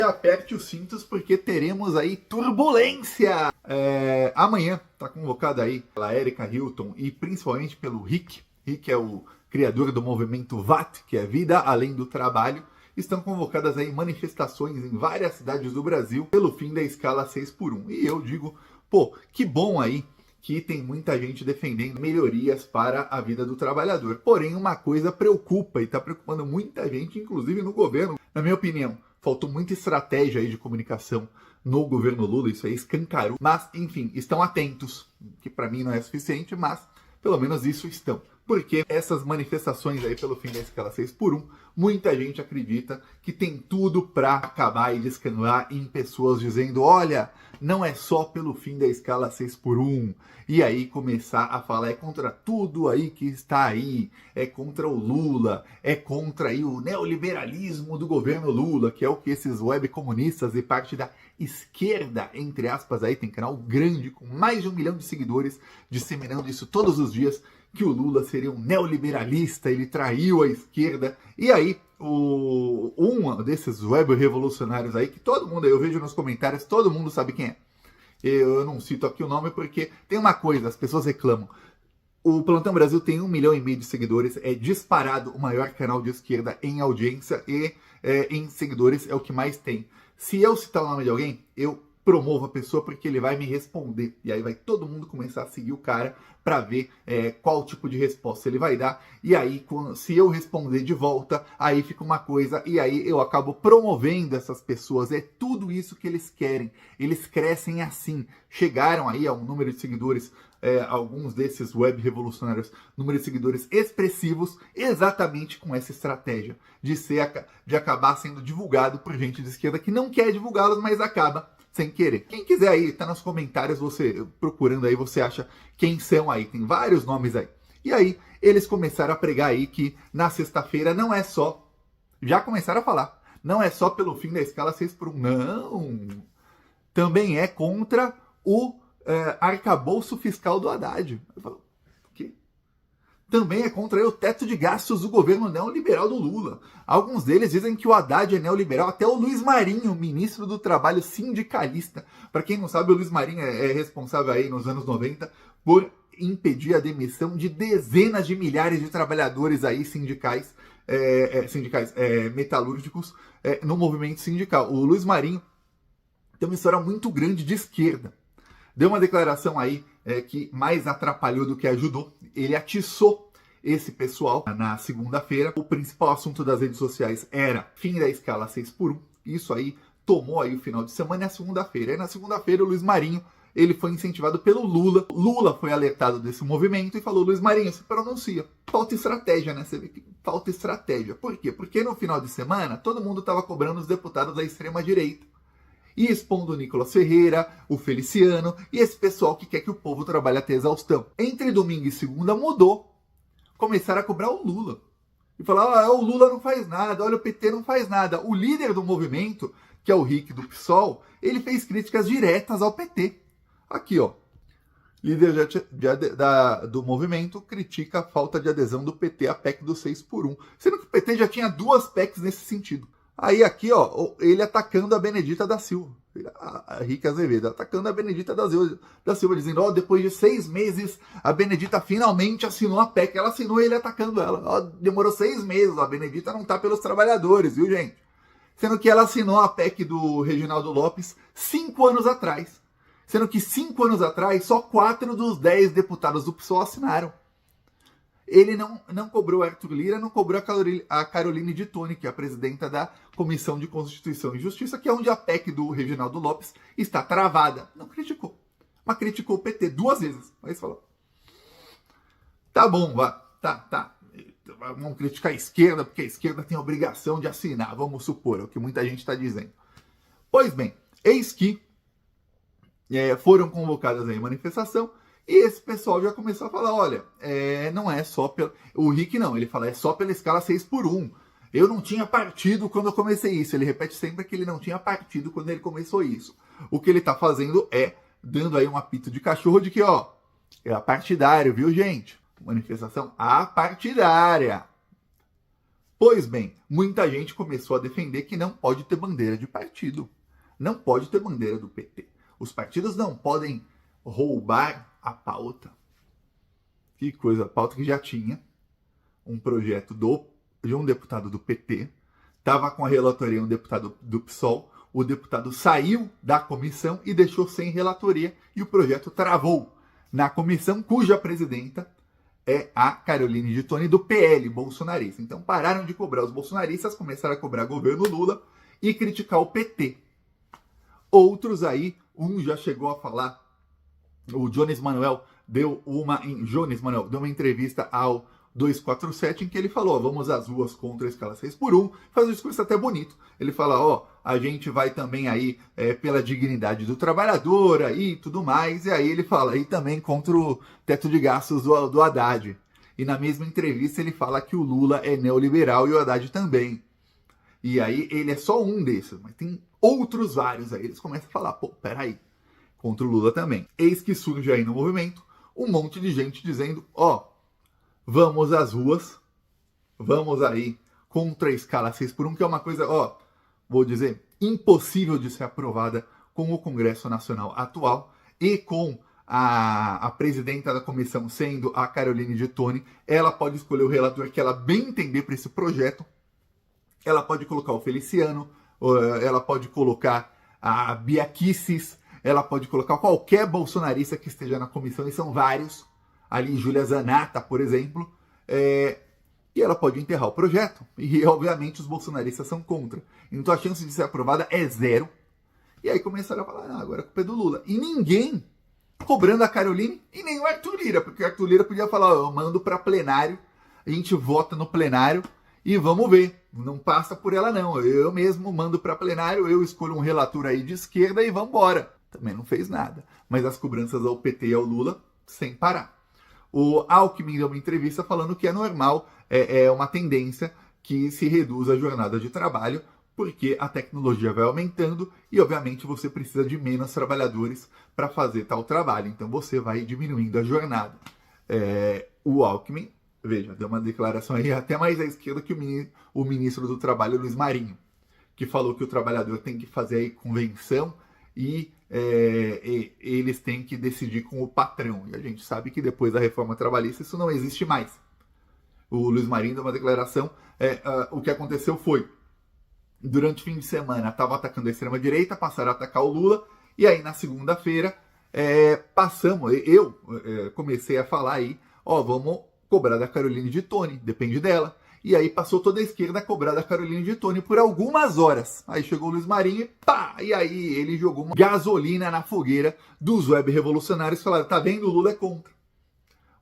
Aperte os cintos porque teremos aí turbulência. Amanhã está convocada aí pela Erika Hilton e principalmente pelo Rick. Rick é o criador do movimento VAT, que é Vida Além do Trabalho. Estão convocadas aí manifestações em várias cidades do Brasil pelo fim da escala 6x1. E eu digo, pô, que bom aí que tem muita gente defendendo melhorias para a vida do trabalhador. Porém, uma coisa preocupa e está preocupando muita gente, inclusive no governo. Na minha opinião, faltou muita estratégia aí de comunicação no governo Lula, isso aí escancarou. Mas, enfim, estão atentos, que para mim não é suficiente, mas pelo menos isso estão. Porque essas manifestações aí pelo fim da escala 6x1, muita gente acredita que tem tudo para acabar e descanvar em pessoas dizendo, olha, não é só pelo fim da escala 6x1. E aí começar a falar, é contra tudo aí que está aí, é contra o Lula, é contra aí o neoliberalismo do governo Lula, que é o que esses web comunistas e parte da esquerda, entre aspas, aí tem canal grande com mais de 1 milhão de seguidores disseminando isso todos os dias, que o Lula seria um neoliberalista, ele traiu a esquerda. E aí, um desses web revolucionários aí, que todo mundo, eu vejo nos comentários, todo mundo sabe quem é. Eu não cito aqui o nome porque tem uma coisa, as pessoas reclamam. O Plantão Brasil tem 1,5 milhão de seguidores, é disparado o maior canal de esquerda em audiência e em seguidores é o que mais tem. Se eu citar o nome de alguém, eu promovo a pessoa porque ele vai me responder. E aí vai todo mundo começar a seguir o cara para ver qual tipo de resposta ele vai dar. E aí, se eu responder de volta, aí fica uma coisa. E aí eu acabo promovendo essas pessoas. É tudo isso que eles querem. Eles crescem assim. Chegaram aí a um número de seguidores, alguns desses web revolucionários, número de seguidores expressivos, exatamente com essa estratégia de acabar sendo divulgado por gente de esquerda que não quer divulgá-los, mas acaba sem querer. Quem quiser aí, tá nos comentários, você procurando aí, você acha quem são aí. Tem vários nomes aí. E aí, eles começaram a pregar aí que na sexta-feira não é só... Já começaram a falar. Não é só pelo fim da escala 6x1. Não! Também é contra o arcabouço fiscal do Haddad. Eu falo, o quê? Também é contra o teto de gastos do governo neoliberal do Lula. Alguns deles dizem que o Haddad é neoliberal, até o Luiz Marinho, ministro do Trabalho sindicalista. Para quem não sabe, o Luiz Marinho é responsável aí nos anos 90 por impedir a demissão de dezenas de milhares de trabalhadores aí sindicais, metalúrgicos, no movimento sindical. O Luiz Marinho tem uma história muito grande de esquerda. Deu uma declaração aí que mais atrapalhou do que ajudou. Ele atiçou esse pessoal na segunda-feira. O principal assunto das redes sociais era fim da escala 6x1. Isso aí tomou aí o final de semana e a segunda-feira. E na segunda-feira o Luiz Marinho, ele foi incentivado pelo Lula. Lula foi alertado desse movimento e falou, Luiz Marinho, se pronuncia. Falta estratégia, né? Você vê que falta estratégia. Por quê? Porque no final de semana todo mundo estava cobrando os deputados da extrema-direita. E expondo o Nicolas Ferreira, o Feliciano e esse pessoal que quer que o povo trabalhe até exaustão. Entre domingo e segunda mudou. Começaram a cobrar o Lula. E falar, o Lula não faz nada, olha, o PT não faz nada. O líder do movimento, que é o Rick do PSOL, ele fez críticas diretas ao PT. Aqui, ó. Líder do movimento critica a falta de adesão do PT à PEC do 6x1. Sendo que o PT já tinha 2 PECs nesse sentido. Aí aqui, ó, ele atacando a Benedita da Silva, a Rick Azevedo, atacando a Benedita da Silva, dizendo, depois de 6 meses, a Benedita finalmente assinou a PEC. Ela assinou ele atacando ela. Demorou 6 meses, a Benedita não tá pelos trabalhadores, viu, gente? Sendo que ela assinou a PEC do Reginaldo Lopes 5 anos atrás. Sendo que 5 anos atrás, só 4 dos 10 deputados do PSOL assinaram. Ele não cobrou Arthur Lira, não cobrou a Caroline de Tone, que é a presidenta da Comissão de Constituição e Justiça, que é onde a PEC do Reginaldo Lopes está travada. Não criticou. Mas criticou o PT 2 vezes. Aí você falou, tá bom, tá. Vamos criticar a esquerda, porque a esquerda tem a obrigação de assinar, vamos supor, é o que muita gente está dizendo. Pois bem, eis que foram convocadas aí manifestação, e esse pessoal já começou a falar, olha, não é só pelo... O Rick não, ele fala, é só pela escala 6x1. Eu não tinha partido quando eu comecei isso. Ele repete sempre que ele não tinha partido quando ele começou isso. O que ele está fazendo é dando aí um apito de cachorro de que, é apartidário, viu, gente? Manifestação apartidária. Pois bem, muita gente começou a defender que não pode ter bandeira de partido. Não pode ter bandeira do PT. Os partidos não podem roubar a pauta. Que coisa, a pauta que já tinha um projeto de um deputado do PT, estava com a relatoria um deputado do PSOL, o deputado saiu da comissão e deixou sem relatoria e o projeto travou na comissão, cuja presidenta é a Caroline de Toni, do PL bolsonarista. Então pararam de cobrar os bolsonaristas, começaram a cobrar o governo Lula e criticar o PT. Outros aí, um já chegou a falar, o Jones Manuel deu uma entrevista ao 247 em que ele falou, vamos às ruas contra a escala 6x1, faz um discurso até bonito. Ele fala, a gente vai também aí pela dignidade do trabalhador aí e tudo mais, e aí ele fala aí também contra o teto de gastos do Haddad. E na mesma entrevista ele fala que o Lula é neoliberal e o Haddad também. E aí ele é só um desses, mas tem outros vários aí. Eles começam a falar, peraí, contra o Lula também. Eis que surge aí no movimento um monte de gente dizendo, vamos às ruas, vamos aí contra a escala 6x1, que é uma coisa, vou dizer, impossível de ser aprovada com o Congresso Nacional atual e com a presidenta da comissão sendo a Caroline de Toni. Ela pode escolher o relator que ela bem entender para esse projeto, ela pode colocar o Feliciano, ela pode colocar a Bia Kicis, ela pode colocar qualquer bolsonarista que esteja na comissão, e são vários, ali Júlia Zanata, por exemplo, e ela pode enterrar o projeto. E, obviamente, os bolsonaristas são contra. Então, a chance de ser aprovada é zero. E aí começaram a falar, agora a culpa é do Lula. E ninguém cobrando a Caroline e nem o Arthur Lira, porque o Arthur Lira podia falar, eu mando para plenário, a gente vota no plenário e vamos ver. Não passa por ela, não. Eu mesmo mando para plenário, eu escolho um relator aí de esquerda e vamos embora. Também não fez nada. Mas as cobranças ao PT e ao Lula, sem parar. O Alckmin deu uma entrevista falando que é normal, é uma tendência que se reduza a jornada de trabalho, porque a tecnologia vai aumentando e, obviamente, você precisa de menos trabalhadores para fazer tal trabalho. Então, você vai diminuindo a jornada. O Alckmin, veja, deu uma declaração aí até mais à esquerda que o ministro do Trabalho, Luiz Marinho, que falou que o trabalhador tem que fazer aí convenção e eles têm que decidir com o patrão. E a gente sabe que depois da reforma trabalhista isso não existe mais. O Luiz Marinho deu uma declaração. O que aconteceu foi, durante o fim de semana, estavam atacando a extrema-direita, passaram a atacar o Lula, e aí na segunda-feira eu comecei a falar aí, vamos cobrar da Caroline de Toni, depende dela. E aí passou toda a esquerda a cobrar da Caroline de Toni por algumas horas. Aí chegou o Luiz Marinho e aí ele jogou uma gasolina na fogueira dos web revolucionários e falaram, tá vendo, o Lula é contra.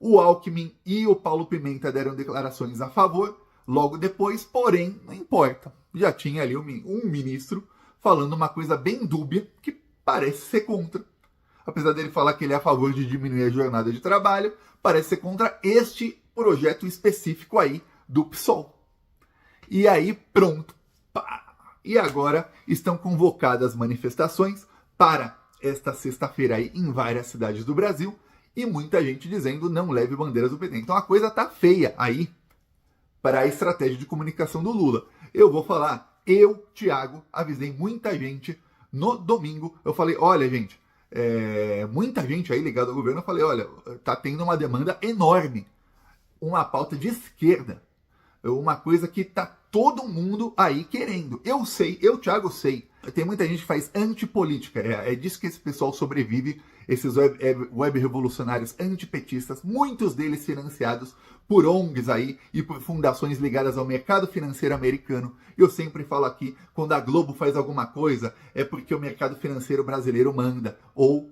O Alckmin e o Paulo Pimenta deram declarações a favor logo depois, porém, não importa. Já tinha ali um ministro falando uma coisa bem dúbia que parece ser contra. Apesar dele falar que ele é a favor de diminuir a jornada de trabalho, parece ser contra este projeto específico aí do PSOL. E aí, pronto. E agora estão convocadas manifestações para esta sexta-feira aí em várias cidades do Brasil e muita gente dizendo não leve bandeiras do PT. Então a coisa tá feia aí para a estratégia de comunicação do Lula. Eu vou falar, Thiago, avisei muita gente no domingo. Eu falei, olha, gente, muita gente aí ligada ao governo, eu falei, olha, tá tendo uma demanda enorme, uma pauta de esquerda, uma coisa que tá todo mundo aí querendo. Eu sei, Thiago, sei. Tem muita gente que faz antipolítica, é disso que esse pessoal sobrevive, esses web revolucionários antipetistas, muitos deles financiados por ONGs aí e por fundações ligadas ao mercado financeiro americano. Eu sempre falo aqui, quando a Globo faz alguma coisa, é porque o mercado financeiro brasileiro manda, ou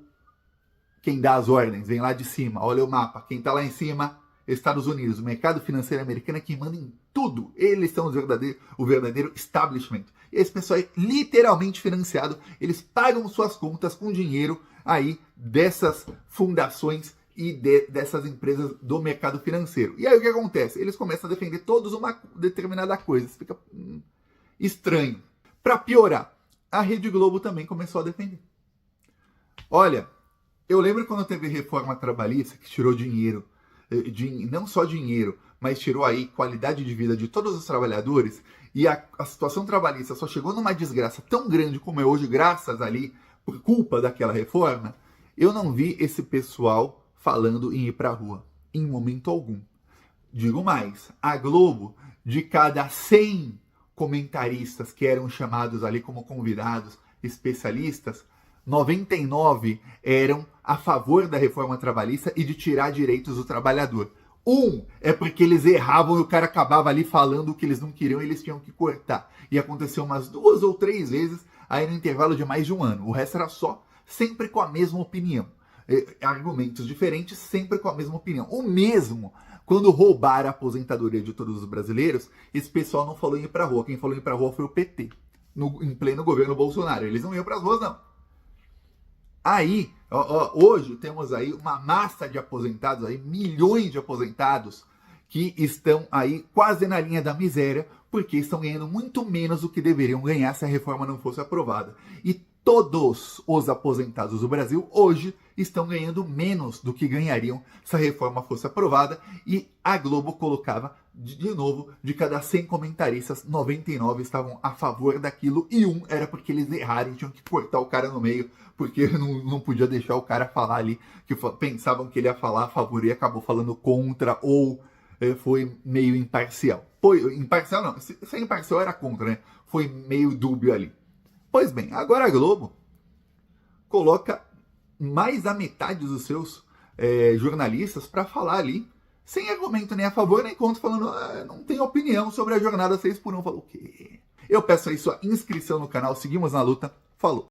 quem dá as ordens, vem lá de cima, olha o mapa, quem tá lá em cima, Estados Unidos, o mercado financeiro americano é quem manda em tudo. Eles são o verdadeiro establishment. E esse pessoal é literalmente financiado. Eles pagam suas contas com dinheiro aí dessas fundações e dessas empresas do mercado financeiro. E aí o que acontece? Eles começam a defender todos uma determinada coisa. Isso fica estranho. Para piorar, a Rede Globo também começou a defender. Olha, eu lembro quando teve reforma trabalhista que tirou dinheiro, não só dinheiro, mas tirou aí qualidade de vida de todos os trabalhadores, e a situação trabalhista só chegou numa desgraça tão grande como é hoje, graças ali, por culpa daquela reforma, eu não vi esse pessoal falando em ir pra rua, em momento algum. Digo mais, a Globo, de cada 100 comentaristas que eram chamados ali como convidados, especialistas, 99 eram a favor da reforma trabalhista e de tirar direitos do trabalhador. É porque eles erravam e o cara acabava ali falando o que eles não queriam e eles tinham que cortar. E aconteceu umas 2 ou 3 vezes aí no intervalo de mais de um ano. O resto era só, sempre com a mesma opinião. Argumentos diferentes, sempre com a mesma opinião. O mesmo, quando roubaram a aposentadoria de todos os brasileiros, esse pessoal não falou em ir pra rua. Quem falou em ir pra rua foi o PT, em pleno governo Bolsonaro. Eles não iam pras ruas, não. Aí, hoje temos aí uma massa de aposentados, aí, milhões de aposentados que estão aí quase na linha da miséria, porque estão ganhando muito menos do que deveriam ganhar se a reforma não fosse aprovada. E todos os aposentados do Brasil hoje estão ganhando menos do que ganhariam se a reforma fosse aprovada, e a Globo colocava, de novo, de cada 100 comentaristas, 99 estavam a favor daquilo, e era porque eles erraram e tinham que cortar o cara no meio, porque não podia deixar o cara falar ali, que pensavam que ele ia falar a favor e acabou falando contra, ou foi meio imparcial. Imparcial não, se é imparcial era contra, né? Foi meio dúbio ali. Pois bem, agora a Globo coloca mais da metade dos seus jornalistas para falar ali, sem argumento nem a favor nem contra, falando não tem opinião sobre a jornada 6x1. Falou o quê? Eu peço aí sua inscrição no canal, seguimos na luta, falou!